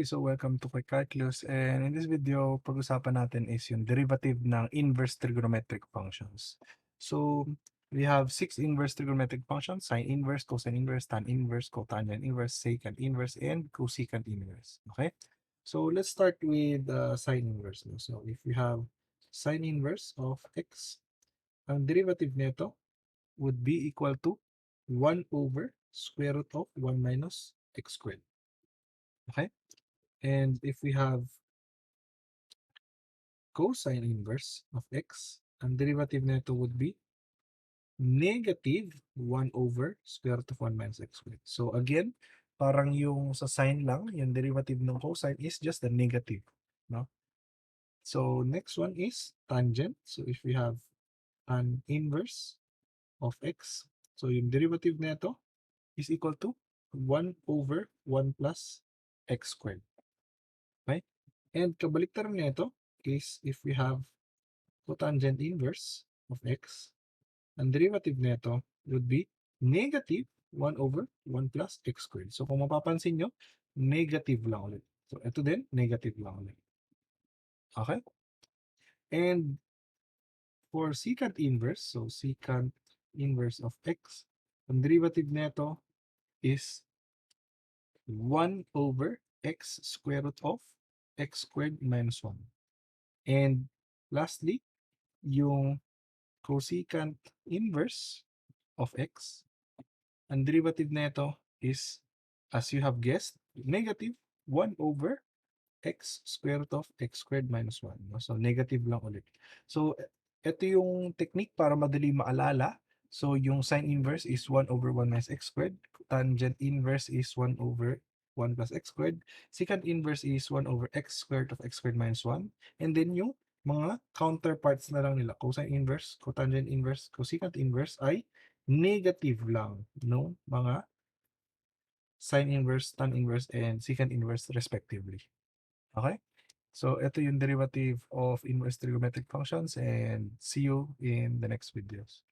Okay, so welcome to Quick Calculus, and in this video, pag-usapan natin is yung derivative ng inverse trigonometric functions. So, we have 6 inverse trigonometric functions: sine inverse, cosine inverse, tan inverse, cotangent inverse, secant inverse, and cosecant inverse. Okay? So, let's start with sine inverse. No? So, if we have sine inverse of x, ang derivative nito would be equal to 1 over square root of 1 minus x squared. Okay? And if we have cosine inverse of x, ang derivative nito would be negative 1 over square root of 1 minus x squared. So again, parang yung sa sine lang, yung derivative ng cosine is just the negative. No? So next one is tangent. So if we have an inverse of x, so yung derivative nito is equal to 1 over 1 plus x squared. Okay? And kabaliktaran nito is if we have cotangent inverse of x, ang derivative nito would be negative 1 over 1 plus x squared. So kung mapapansin nyo, negative lang ulit. So ito din, negative lang ulit. Okay? And for secant inverse, so secant inverse of x, ang derivative nito is 1 over x square root of x squared minus 1. And lastly, yung cosecant inverse of x, ang derivative nito is, as you have guessed, negative 1 over x square root of x squared minus 1. No? So, negative lang ulit. So, ito yung technique para madali maalala. So, yung sine inverse is 1 over 1 minus x squared. Tangent inverse is 1 over 1 plus x squared. Secant inverse is 1 over x squared of x squared minus 1. And then yung mga counterparts na lang nila, cosine inverse, cotangent inverse, cosecant inverse ay negative lang no mga sine inverse, tan inverse, and secant inverse respectively. Okay? So, ito yung derivative of inverse trigonometric functions, and see you in the next videos.